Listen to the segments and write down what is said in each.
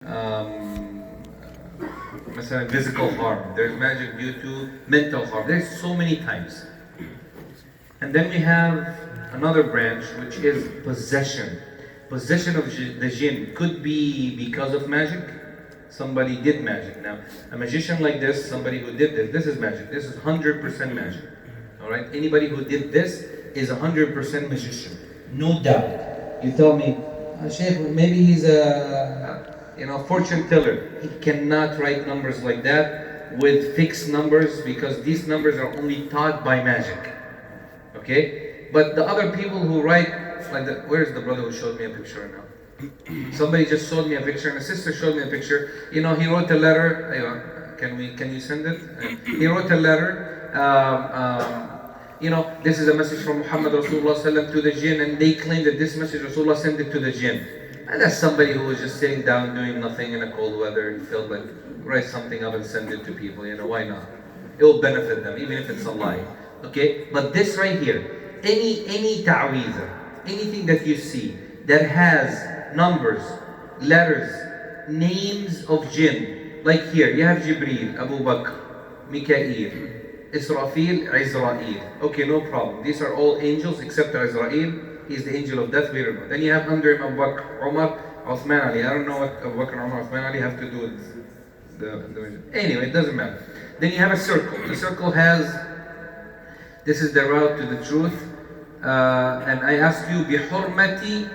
um, physical harm. There's magic due to mental harm. There's so many types. And then we have another branch, which is possession. Possession of the jinn could be because of magic. Somebody did magic. Now, a magician like this, somebody who did this is magic. This is 100% magic. Alright? Anybody who did this is 100% magician. No doubt. You tell me, Sheikh, maybe he's a fortune teller. He cannot write numbers like that with fixed numbers because these numbers are only taught by magic. Okay? But the other people who write like that, where's the brother who showed me a picture now? Somebody just showed me a picture, and a sister showed me a picture. He wrote a letter. Can you send it? He wrote a letter. This is a message from Muhammad Rasulullah to the jinn, and they claim that this message Rasulullah sent it to the jinn. And that's somebody who was just sitting down doing nothing in a cold weather. He felt like write something up and send it to people. Why not? It will benefit them, even if it's a lie. Okay, but this right here, any ta'weeza, anything that you see that has numbers, letters, names of jinn, like here you have Jibreel, Abu Bakr, Mikael, Israfil, Izrail. Okay, no problem. These are all angels except Izrail. He's the angel of death. We don't know. Then you have under him Abu Bakr, Umar, Uthman, Ali. I don't know what Abu Bakr, Umar, Uthman, Ali have to do with the anyway, it doesn't matter. Then you have a circle. The circle has, this is the route to the truth. And I ask you, بِحُرْمَةِ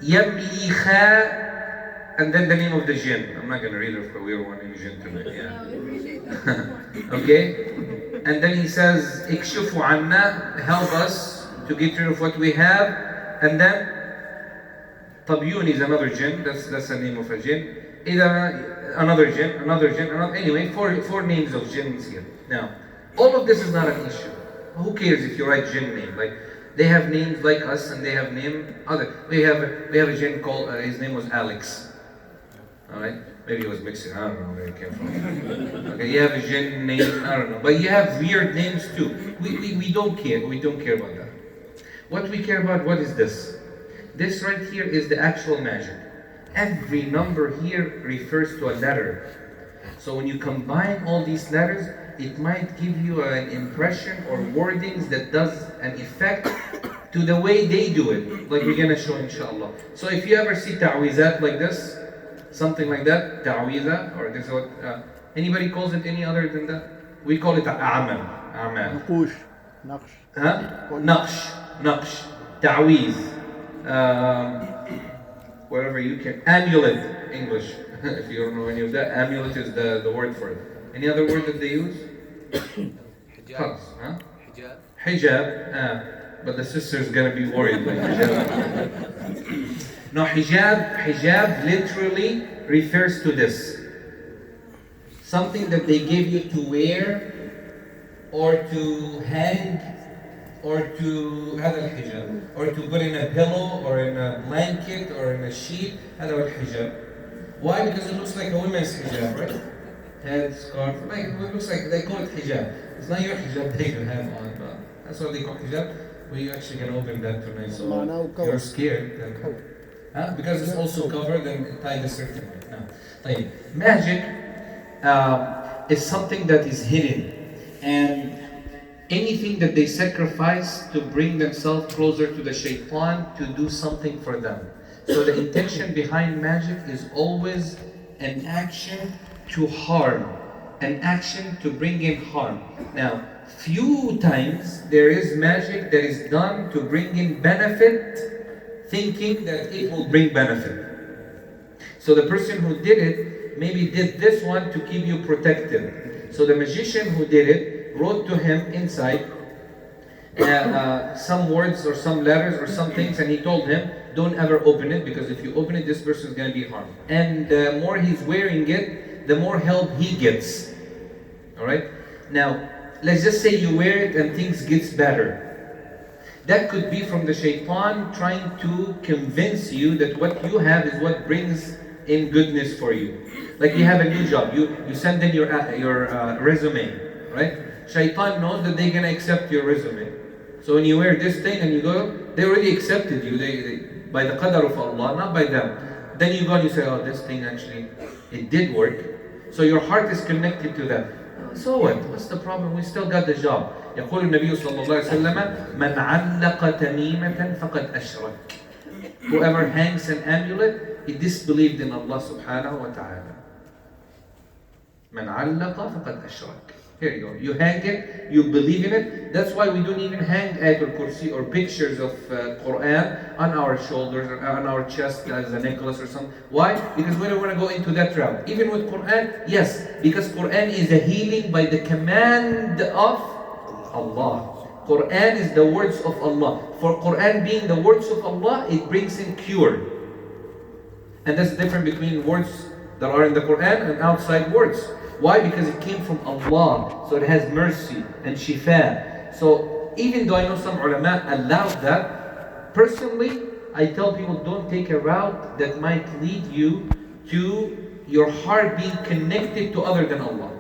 يَمْلِخَا, and then the name of the jinn. I'm not going to read it, but we don't want any jinn tonight. Yeah. Okay? And then he says, اكشفوا عنا, help us to get rid of what we have. And then Tabyun is another jinn. That's the name of a jinn. Another jinn. Anyway, four names of jinns here. Now, all of this is not an issue. Who cares if you write jinn name? Like, they have names like us, and they have name other. We have a jinn called his name was Alex. All right, maybe he was Mexican. I don't know where he came from. Okay, you have a jinn name. I don't know, but you have weird names too. We don't care. We don't care about that. What we care about, what is this? This right here is the actual magic. Every number here refers to a letter. So when you combine all these letters, it might give you an impression or wordings that does an effect to the way they do it, like we're gonna show inshallah. So if you ever see ta'wizat like this, something like that, ta'wiza, or this is what, anybody calls it any other than that? We call it a'amal. نقوش نقش Naqsh, ta'wiz, whatever you can, amulet, English. If you don't know any of that, amulet is the word for it. Any other word that they use? Hijab. Huh? Hijab. But the sister's gonna be worried by hijab. No, hijab literally refers to this. Something that they give you to wear, or to hang, or to هذا الحجاب, or to put in a pillow, or in a blanket, or in a sheet. هذا هو الحجاب. Why? Because it looks like a woman's hijab, right? Head, scarf, like it looks like they call it hijab. It's not your hijab that you have on, but that's what they call hijab. We actually can open that tonight, so you're scared. Because it's also covered and tied a certain way. Now, magic is something that is hidden, and anything that they sacrifice to bring themselves closer to the shaitan to do something for them. So the intention behind magic is always an action to harm, an action to bring in harm. Now, few times there is magic that is done to bring in benefit, thinking that it will bring benefit. So the person who did it maybe did this one to keep you protected. So the magician who did it wrote to him inside some words or some letters or some things, and he told him, don't ever open it, because if you open it, this person is going to be harmed. And the more he's wearing it, the more help he gets. Alright? Now, let's just say you wear it and things gets better. That could be from the shaitan trying to convince you that what you have is what brings in goodness for you. Like you have a new job, you send in your resume, right? Shaitan knows that they're going to accept your resume. So when you wear this thing and you go, they already accepted you. They by the qadar of Allah, not by them. Then you go and you say, oh, this thing actually, it did work. So your heart is connected to that. So what? What's the problem? We still got the job. يقول النبي صلى الله عليه وسلم من علق تميمة فقد أشرك. Whoever hangs an amulet, he disbelieved in Allah subhanahu wa ta'ala. من علق فقد أشرك. Here you go. You hang it, you believe in it. That's why we don't even hang Ayatul Kursi or pictures of Quran on our shoulders or on our chest as a necklace or something. Why? Because we don't want to go into that route. Even with Quran, yes, because Quran is a healing by the command of Allah. Quran is the words of Allah. For Quran being the words of Allah, it brings in cure. And that's different between words that are in the Quran and outside words. Why? Because it came from Allah, so it has mercy and shifa. So even though I know some ulama allow that, personally, I tell people don't take a route that might lead you to your heart being connected to other than Allah.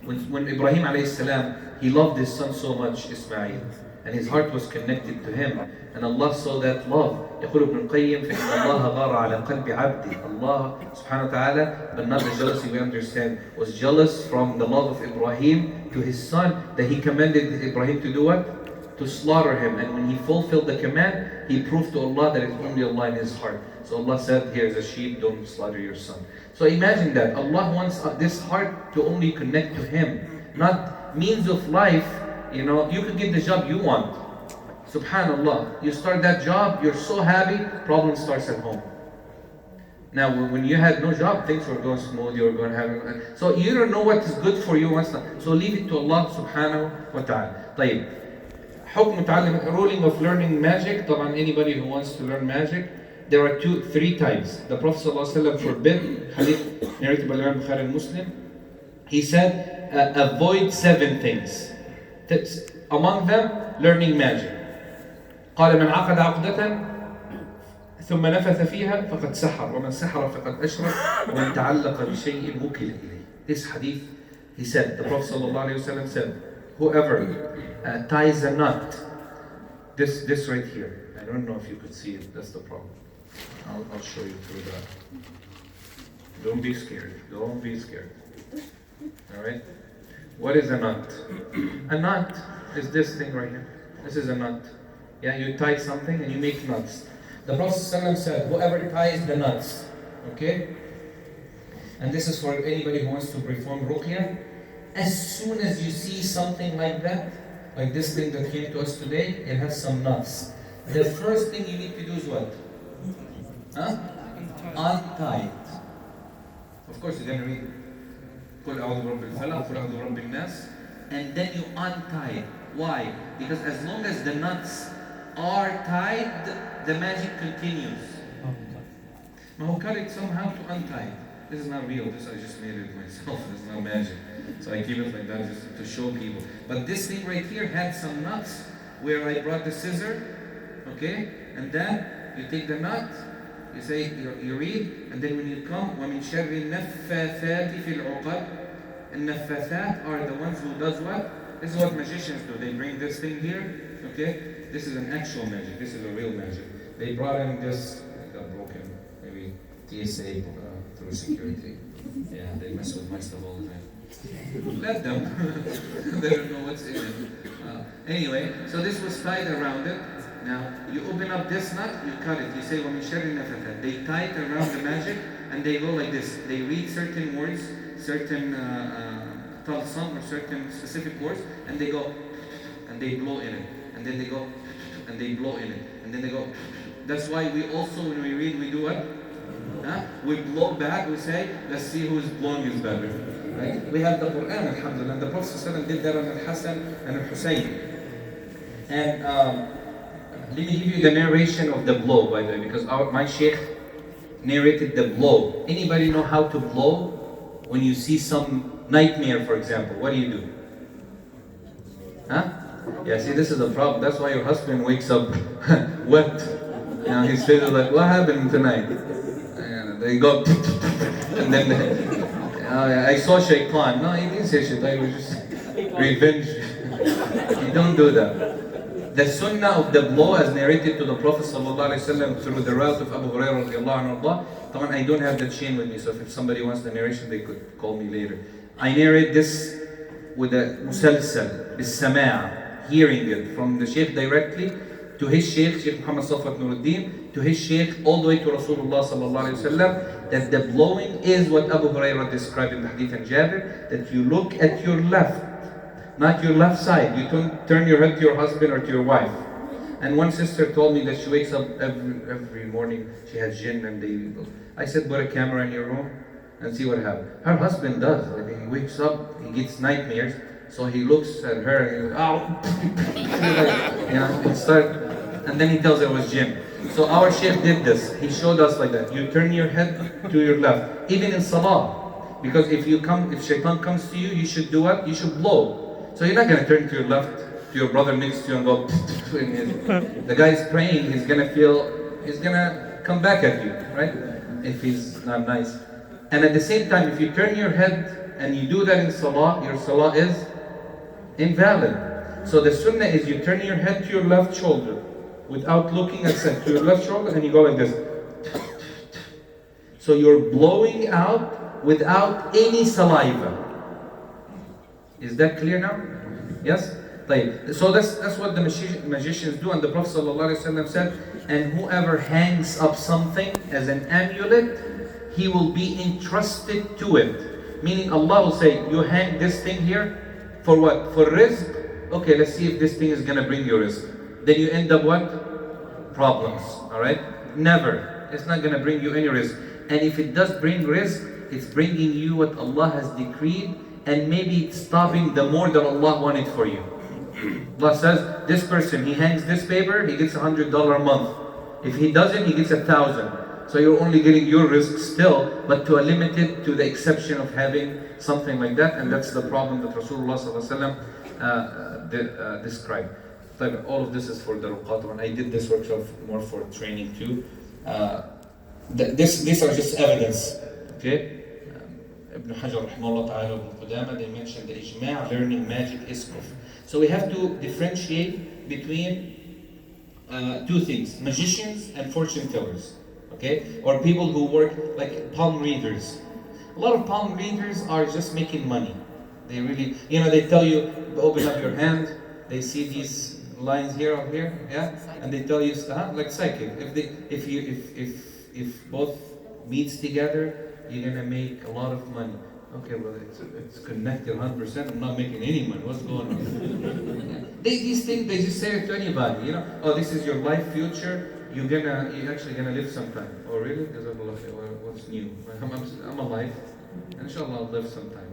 When Ibrahim alayhi salam, he loved his son so much, Ismail, and his heart was connected to him, and Allah saw that love. يقول ابن القيم فإن الله غار على قلب عبده. Allah subhanahu wa ta'ala, but not the jealousy we understand, was jealous from the love of Ibrahim to his son, that he commanded Ibrahim to do what? To slaughter him. And when he fulfilled the command, he proved to Allah that it's only Allah in his heart. So Allah said, here's a sheep, don't slaughter your son. So imagine that. Allah wants this heart to only connect to Him, not means of life. You know, you could get the job you want. Subhanallah, you start that job, you're so happy, problem starts at home. Now, when you had no job, things were going smooth, you were going to have... So you don't know what is good for you, what's not. So leave it to Allah subhanahu wa ta'ala. طيب. حكم تعلم, ruling of learning magic. طبعا anybody who wants to learn magic, there are three types. The Prophet ﷺ forbid, hadith narrated by Imam Bukhari and Muslim. He said, avoid 7 things. Among them, learning magic. قال من عقد عقدة ثم نفث فيها فقد سحر ومن سحر فقد أشرك ومن تعلق بشيء وكل إليه. This hadith, he said, the Prophet ﷺ said, whoever ties a knot, this right here, I don't know if you could see it, that's the problem. I'll show you through that. Don't be scared, don't be scared. Alright? What is a knot? A knot is this thing right here. This is a knot. Yeah, you tie something and you make knots. The Prophet ﷺ said, whoever ties the knots, okay? And this is for anybody who wants to perform ruqyah. As soon as you see something like that, like this thing that came to us today, it has some knots. The first thing you need to do is what? Huh? Untie it. Of course, you're going to read قُلْ أَعُوذُ بِرَبِّ الْفَلَقِ قُلْ أَعُوذُ بِرَبِّ النَّاسِ. And then you untie it. Why? Because as long as the knots are tied, the magic continues. Mahukalik somehow to untie it. This is not real, this I just made it myself, this is not magic. So I keep it like that just to show people. But this thing right here had some knots where I brought the scissor, okay? And then you take the knot, you say, you read, and then when you come, وَمِن شَرِّ النَّفَّاثَاتِ فِي الْعُقَدِ. And naffathat are the ones who does what? This is what magicians do. They bring this thing here, okay? This is an actual magic, this is a real magic. They brought in this, it got broken, maybe TSA through security. Yeah, they mess with my stuff all the time. Let them. They don't know what's in it. Anyway, so this was tied around it. Now, you open up this knot, you cut it. You say, وَمِن شَرِّ النَّفَّاثَاتِ. They tie it around the magic, and they go like this. They read certain words, certain talsam, or certain specific words, and they go, and they blow in it. And then they go, and they blow in it. And then they go. That's why we also, when we read, we do what? We blow back, we say, let's see whose blowing is better. Right? We have the Quran, alhamdulillah. And the Prophet ﷺ did that on Al-Hasan and Al-Husayn. And let me give you the narration of the blow, by the way, because my sheikh narrated the blow. Anybody know how to blow? When you see some nightmare, for example, what do? Huh? Yeah, see, this is the problem. That's why your husband wakes up wet. You know, his face is like, what happened tonight? And they go, and then I saw shaitan. No, he didn't say shaitan, he was just revenge. You don't do that. The sunnah of the blow as narrated to the Prophet ﷺ through the route of Abu Hurairah radiallahu anhu. I don't have the chain with me, so if somebody wants the narration, they could call me later. I narrate this with a musalsal, bis-sama', hearing it from the Shaykh directly to his Shaykh, Shaykh Muhammad Safat Nuruddin, to his Shaykh, all the way to Rasulullah sallallahu alayhi wa sallam, that the blowing is what Abu Hurairah described in the hadith and Jabir, that you look at your left, not your left side. You don't turn your head to your husband or to your wife. And one sister told me that she wakes up every morning, she has jinn and I said, put a camera in your room and see what happens. Her husband does. Like, he wakes up, he gets nightmares, so he looks at her and he goes, ow! And then he tells her it was jinn. So our Shaykh did this. He showed us like that. You turn your head to your left, even in salah. Because if shaitan comes to you, you should do what? You should blow. So you're not going to turn to your left, to your brother next to you and go, the guy's praying, he's going to come back at you, right? If he's not nice. And at the same time, if you turn your head and you do that in salah, your salah is invalid. So the sunnah is you turn your head to your left shoulder without looking at to your left shoulder, and you go like this. So you're blowing out without any saliva. Is that clear now? Yes? So that's what the magicians do, and the Prophet ﷺ said, and whoever hangs up something as an amulet, he will be entrusted to it. Meaning Allah will say, you hang this thing here for what? For rizq? Okay, let's see if this thing is going to bring you rizq. Then you end up what? Problems. Alright? Never. It's not going to bring you any rizq. And if it does bring rizq, it's bringing you what Allah has decreed, and maybe it's stopping the more that Allah wanted for you. Allah says, this person, he hangs this paper, he gets $100 a month. If he doesn't, he gets 1,000. So you're only getting your risk still, but to a limited, to the exception of having something like that, and that's the problem that Rasulullah described. All of this is for the ruqat, and I did this workshop more for training too. These are just evidence, okay? Ibn Hajar rahimahullah ta'ala, Ibn Qudama, they mentioned the ijma' learning magic is kufr. So we have to differentiate between two things: magicians and fortune tellers, okay? Or people who work like palm readers. A lot of palm readers are just making money. They really, they tell you, open up your hand, they see these lines here or here, yeah? And they tell you stuff, like psychic. If both meets together, you're gonna make a lot of money. Okay, well, it's connected 100%. I'm not making any money. What's going on? These things, they just say it to anybody. Oh, this is your life future. You're actually gonna live sometime. Oh, really? What's new? I'm alive. Inshallah, I'll live sometime.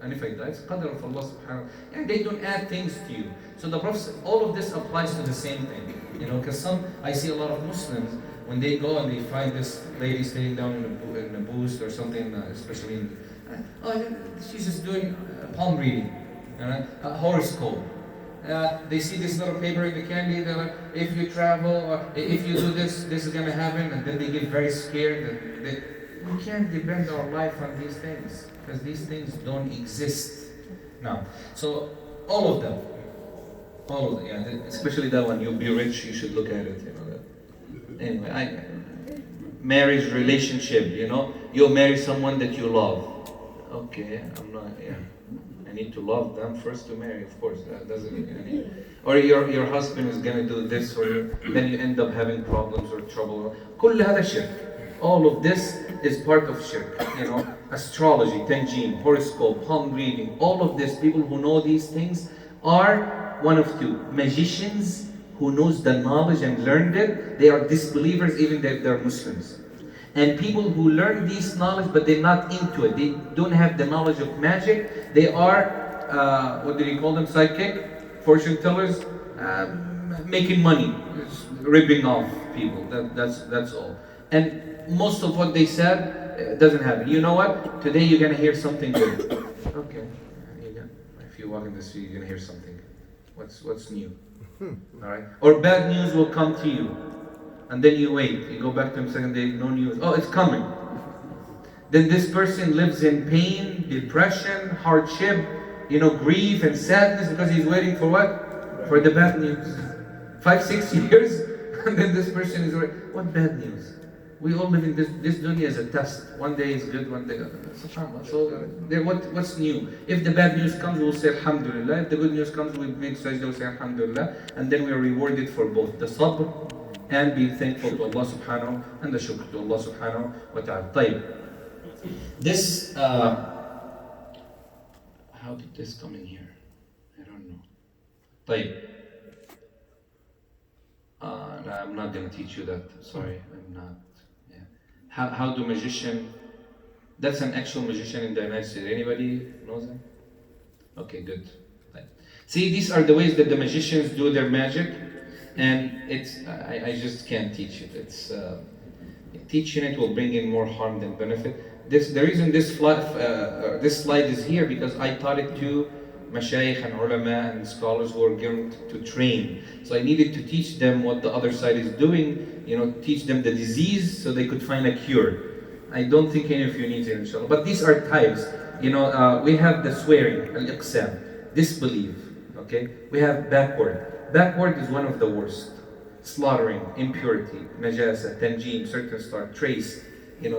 And if I die, it's qadr of Allah subhanahu wa ta'ala. And they don't add things to you. So the Prophet, all of this applies to the same thing. Because I see a lot of Muslims, when they go and they find this lady staying down in a booth or something, especially in, she's just doing palm reading, a horoscope. They see this little paper in the candy, they're like, if you travel, or if you do this, this is going to happen, and then they get very scared. We can't depend our life on these things, because these things don't exist now. So all of them, especially that one, you'll be rich, you should look at it, Anyway, marriage relationship, you'll marry someone that you love. Okay, I need to love them first to marry, of course. That doesn't mean any. Or your husband is gonna do this for you, then you end up having problems or trouble. كل هذا شرك. All of this is part of shirk. Astrology, tanjim, horoscope, palm reading, all of this. People who know these things are one of two: magicians who knows the knowledge and learned it. They are disbelievers even if they're Muslims. And people who learn this knowledge but they're not into it, they don't have the knowledge of magic, they are, what do you call them, psychic, fortune tellers, making money, ripping off people, that's all. And most of what they said doesn't happen. You know what? Today you're going to hear something good. Okay, if you walk in the street you're going to hear something. What's new? Alright? Or bad news will come to you. And then you wait. You go back to him second day, no news. Oh, it's coming. Then this person lives in pain, depression, hardship, grief and sadness because he's waiting for what? For the bad news. 5-6 years, and then this person is already, what bad news? We all live in this dunya as a test. One day is good, one day, subhanAllah. So what's new? If the bad news comes, we'll say alhamdulillah. If the good news comes, we'll make sajda, we'll say alhamdulillah. And then we are rewarded for both the sabr and being thankful to Allah subhanahu and the shukr to Allah subhanahu wa ta'ala. طيب. This, how did this come in here? I don't know. طيب. No, I'm not going to teach you that. Sorry, I'm not. Yeah. How do magician? That's an actual magician in the United States. Anybody knows that? Okay, good. Right. See, these are the ways that the magicians do their magic, and it's I just can't teach it. It's teaching it will bring in more harm than benefit. The reason this slide is here because I taught it to mashayikh and ulama and scholars who are going to train. So I needed to teach them what the other side is doing, teach them the disease so they could find a cure. I don't think any of you need it, inshallah. But these are types. We have the swearing, al-iqsam, disbelief, okay? We have backward. Backward is one of the worst. Slaughtering, impurity, najasa, tanjim, certain star, trace,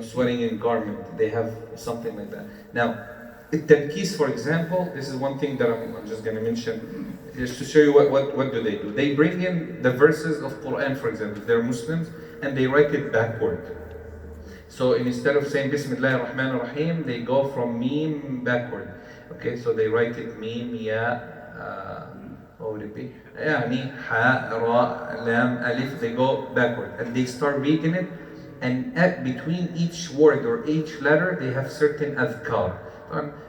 swearing in garment. They have something like that. Now, التنكيس, for example, this is one thing that I'm just going to mention, just to show you what do they do. They bring in the verses of Quran, for example, if they're Muslims, and they write it backward. So instead of saying Bismillah ar-Rahman ar-Rahim, they go from Mim backward. Okay, so they write it Mim, Ya, what would it be? Yani, Ha, Ra, Lam, Alif, they go backward. And they start reading it, and between each word or each letter, they have certain adhkar.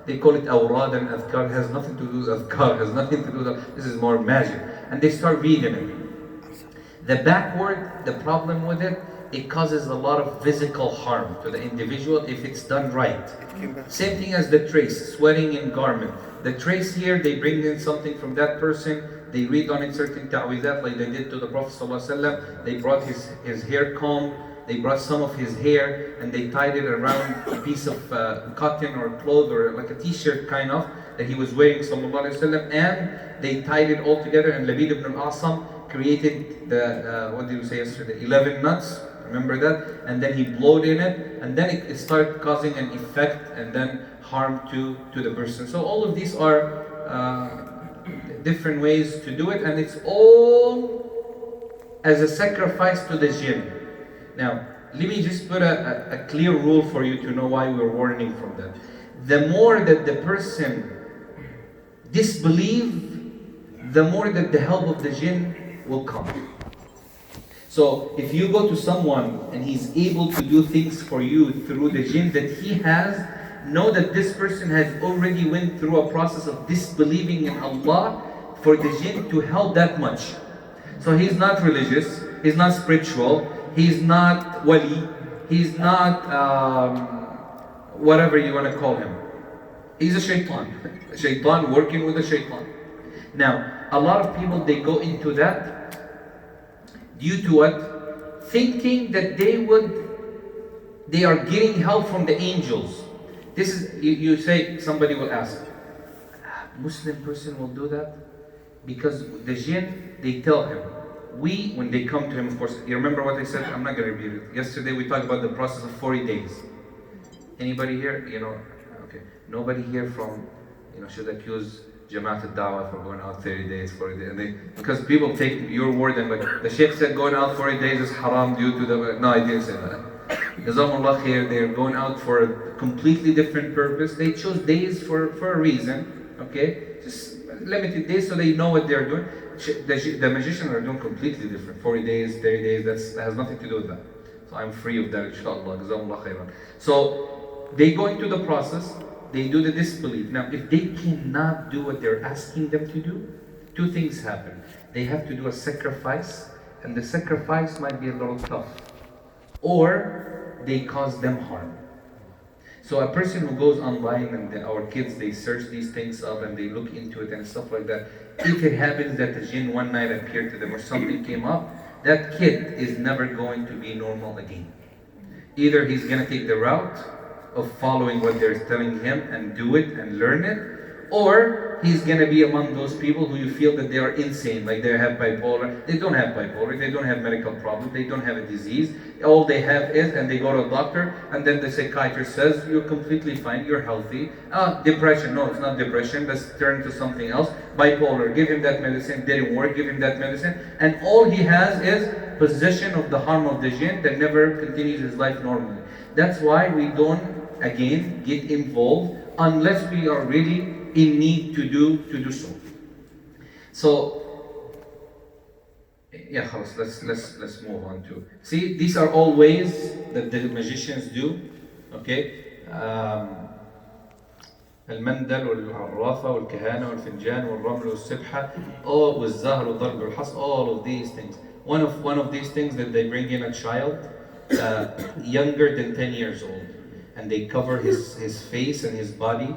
They call it awrad and adhkar. It has nothing to do with adhkar, has nothing to do with, this is more magic. And they start reading it. The backward, the problem with it, it causes a lot of physical harm to the individual if it's done right. Same thing as the trace, sweating in garment. The trace here, they bring in something from that person, they read on it certain ta'wizat like they did to the Prophet ﷺ. They brought his hair comb, they brought some of his hair and they tied it around a piece of cotton or cloth or like a t-shirt kind of that he was wearing sallallahu alaihi wasallam, and they tied it all together, and Labid ibn al-Asam created the, what did you say yesterday, 11 nuts, remember that? And then he blowed in it, and then it started causing an effect and then harm to the person. So all of these are different ways to do it, and it's all as a sacrifice to the jinn. Now, let me just put a clear rule for you to know why we're warning from that. The more that the person disbelieves, the more that the help of the jinn will come. So, if you go to someone and he's able to do things for you through the jinn that he has, know that this person has already went through a process of disbelieving in Allah for the jinn to help that much. So he's not religious, he's not spiritual, he's not wali, he's not whatever you want to call him. He's a shaitan. A shaitan working with a shaitan. Now, a lot of people, they go into that due to what? Thinking that they are getting help from the angels. This is, you say, somebody will ask, Muslim person will do that? Because the jinn, they tell him, when they come to him, of course, you remember what I said? I'm not going to repeat it. Yesterday we talked about the process of 40 days. Anybody here? Okay. Nobody here from, should accuse Jamaat al-Dawah for going out 30 days, 40 days. Because people take your word and like, the Sheikh said going out 40 days is haram due to the, no, I didn't say that. Jazakumullah khair, they're going out for a completely different purpose. They chose days for a reason, okay? Just limited days so they know what they're doing. The magicians are doing completely different. 40 days, 30 days, that has nothing to do with that. So I'm free of that, inshallah. Jazakumullah khairan. So they go into the process, they do the disbelief. Now, if they cannot do what they're asking them to do, two things happen. They have to do a sacrifice, and the sacrifice might be a little tough. Or they cause them harm. So a person who goes online and our kids, they search these things up and they look into it and stuff like that. If it happens that the jinn one night appeared to them or something came up, that kid is never going to be normal again. Either he's going to take the route of following what they're telling him and do it and learn it, Or he's going to be among those people who you feel that they are insane, like they have bipolar. They don't have bipolar, they don't have medical problems, they don't have a disease. All they have is, and they go to a doctor, and then the psychiatrist says, you're completely fine, you're healthy. Depression, no, it's not depression, let's turn to something else. Bipolar, give him that medicine, didn't work, give him that medicine. And all he has is possession of the harm of the jinn that never continues his life normally. That's why we don't, again, get involved unless we are really in need to do so. So yeah, let's move on to. See, these are all ways that the magicians do. Okay, المندل والعرافة والكهانة والفنجان والرمل والسبحة, all والزهر والضرب والحص, all of these things. One of these things that they bring in a child younger than 10 years old, and they cover his face and his body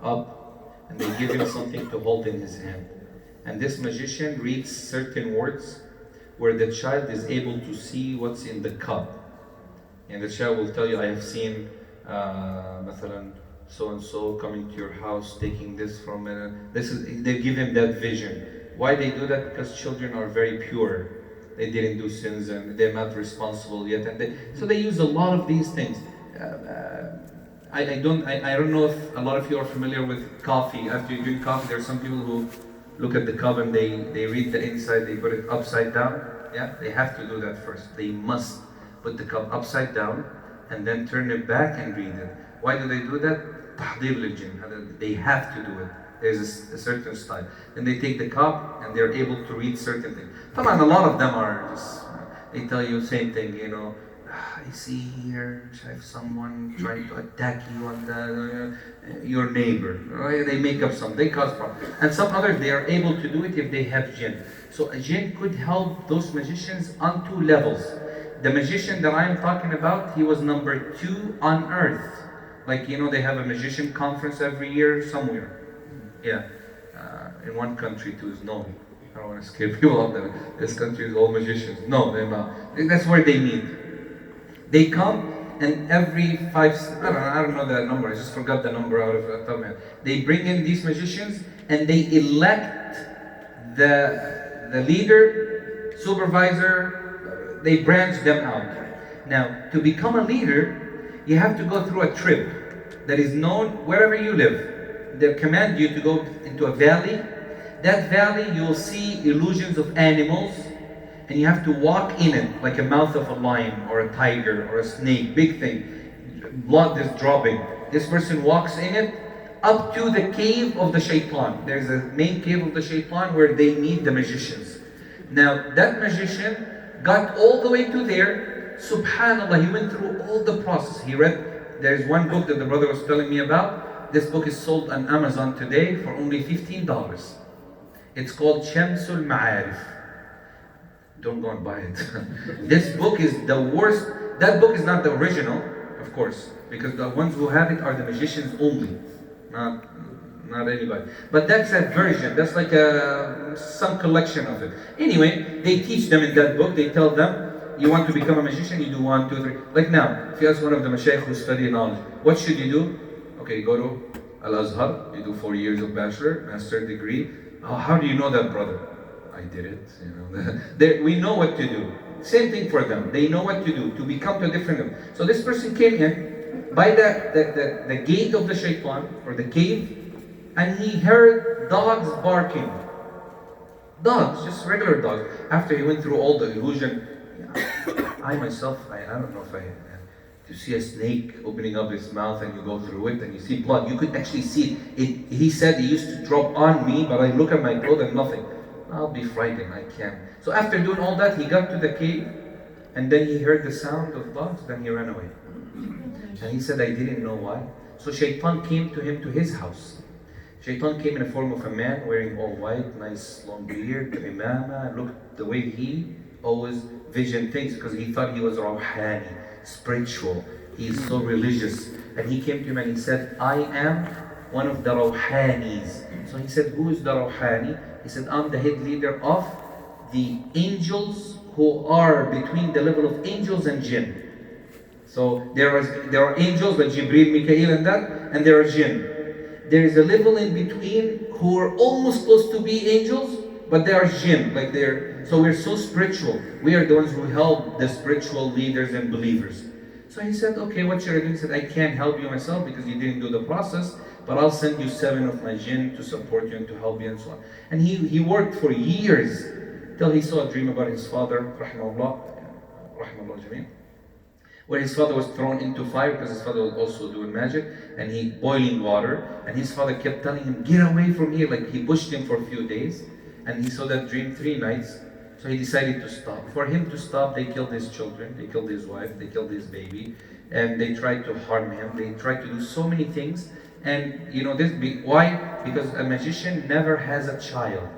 up, and they give him something to hold in his hand. And this magician reads certain words where the child is able to see what's in the cup. And the child will tell you, I have seen مثلا so and so coming to your house, taking this from they give him that vision. Why they do that? Because children are very pure. They didn't do sins and they're not responsible yet. And so they use a lot of these things. I don't know if a lot of you are familiar with coffee. After you drink coffee, there are some people who look at the cup and they read the inside, they put it upside down. Yeah, they have to do that first. They must put the cup upside down and then turn it back and read it. Why do they do that? تحضير للجن. They have to do it. There's a certain style. Then they take the cup and they're able to read certain things. Come on, a lot of them are just, they tell you the same thing, you know. I see here, I have someone trying to attack you on your neighbor. Right? They make up something, they cause problems. And some others, they are able to do it if they have jinn. So a jinn could help those magicians on two levels. The magician that I'm talking about, he was number 2 on earth. Like, you know, they have a magician conference every year somewhere. Yeah, in one country too is known. I don't want to scare people off that this country is all magicians. No, they're not. That's where they meet. They come, and every 5, I don't know the number, I just forgot the number out of the top of my head. They bring in these magicians and they elect the leader, supervisor, they branch them out. Now, to become a leader, you have to go through a trip that is known wherever you live. They command you to go into a valley. That valley, you'll see illusions of animals, and you have to walk in it like a mouth of a lion or a tiger or a snake, big thing. Blood is dropping. This person walks in it up to the cave of the shaitan. There's a main cave of the shaitan where they meet the magicians. Now, that magician got all the way to there. Subhanallah, he went through all the process. He read, there's one book that the brother was telling me about. This book is sold on Amazon today for only $15. It's called Shamsul Ma'arif. Don't go and buy it. This book is the worst. That book is not the original, of course, because the ones who have it are the magicians only, not anybody. But that's a version. That's like some collection of it. Anyway, they teach them in that book. They tell them, you want to become a magician, you do 1, 2, 3. Like now, if you ask one of the mashaykh who study knowledge, what should you do? Okay, go to Al-Azhar. You do 4 years of bachelor, master degree. Oh, how do you know that, brother? I did it, you know. We know what to do. Same thing for them. They know what to do to become to a different level. So this person came in by the gate of the shaitan or the cave, and he heard dogs barking. Dogs, just regular dogs. After he went through all the illusion, I myself, I don't know if to see a snake opening up its mouth and you go through it and you see blood, you could actually see it. He said it used to drop on me, but I look at my clothes and nothing. I'll be frightened, I can't. So after doing all that, he got to the cave, and then he heard the sound of dogs, then he ran away. And he said, I didn't know why. So Shaitan came to him to his house. Shaitan came in the form of a man wearing all white, nice long beard, imama, looked the way he always visioned things, because he thought he was rawhani, spiritual. He's so religious. And he came to him and he said, I am one of the rawhanis. So he said, who is the rawhani? He said, I'm the head leader of the angels who are between the level of angels and jinn. So there are angels like Jibreel, Mikael and that, and there are jinn. There is a level in between who are almost close to be angels, but they are jinn, like so we're so spiritual. We are the ones who help the spiritual leaders and believers. So he said, okay, what should I do? He said, I can't help you myself because you didn't do the process, but I'll send you 7 of my jinn to support you and to help you and so on. And he worked for years till he saw a dream about his father, rahimahullah jameen, where his father was thrown into fire because his father was also doing magic, and he boiling water, and his father kept telling him, get away from here, like he pushed him for a few days, and he saw that dream 3 nights. So he decided to stop. For him to stop, they killed his children, they killed his wife, they killed his baby, and they tried to harm him. They tried to do so many things. And why? Because a magician never has a child.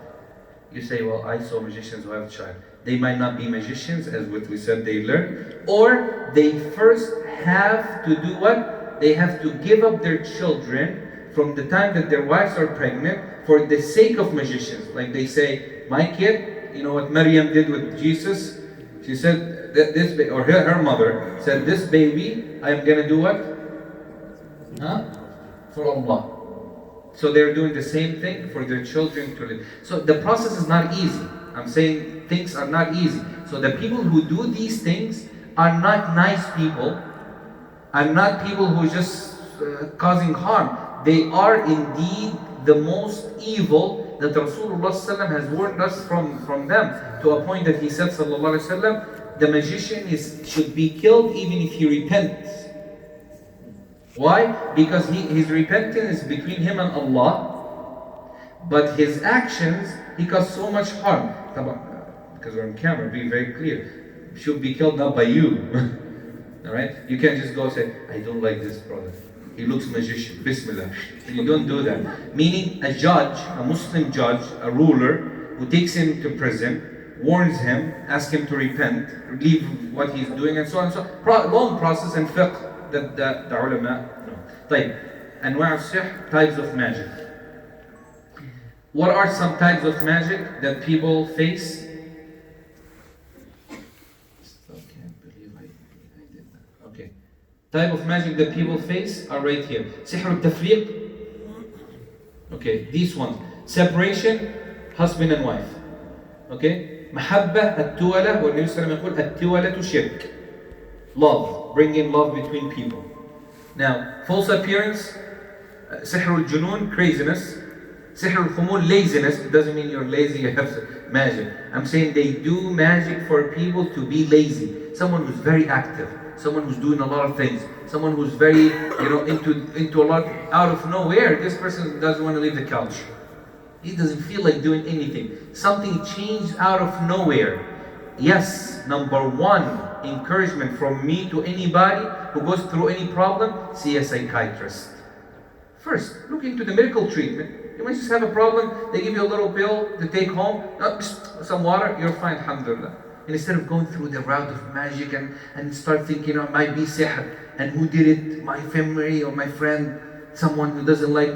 You say, well, I saw magicians who have a child. They might not be magicians, as what we said they learn, or they first have to do what? They have to give up their children from the time that their wives are pregnant for the sake of magicians. Like they say, my kid, you know what Maryam did with Jesus? She said that her mother said, this baby, I am gonna do what? For Allah. So they're doing the same thing for their children to live. So the process is not easy. I'm saying things are not easy. So the people who do these things are not nice people, are not people who are just causing harm. They are indeed the most evil that Rasulullah ﷺ has warned us from them, to a point that he said, sallallahu alaihi wasallam, the magician should be killed even if he repents. Why? Because his repentance is between him and Allah, but his actions, he caused so much harm. Because we're on camera, be very clear. Should be killed not by you. Alright? You can't just go and say, I don't like this brother. He looks magician. Bismillah. You don't do that. Meaning a judge, a Muslim judge, a ruler, who takes him to prison, warns him, asks him to repent, leave what he's doing, and so on and so on. Long process and fiqh that the ulama know. طيب. أنواع السحر, types of magic. What are some types of magic that people face? Still can't believe I did that. Okay. Type of magic that people face are right here. سحر التفريق. Okay, these ones. Separation, husband and wife. Okay. محبة التولة, والنبي صلى الله عليه وسلم يقول التولة شرك. Love, bringing love between people. Now, false appearance, سحر الجنون, craziness. سحر الخمول, laziness. It doesn't mean you're lazy, you have magic. I'm saying they do magic for people to be lazy. Someone who's very active, someone who's doing a lot of things, someone who's very, into a lot, out of nowhere, this person doesn't want to leave the couch. He doesn't feel like doing anything. Something changed out of nowhere. Yes, number one encouragement from me to anybody who goes through any problem, see a psychiatrist. First, look into the medical treatment. You might just have a problem, they give you a little pill to take home, some water, you're fine, alhamdulillah. And instead of going through the route of magic and start thinking, it might be sihr, and who did it, my family or my friend, someone who doesn't like me.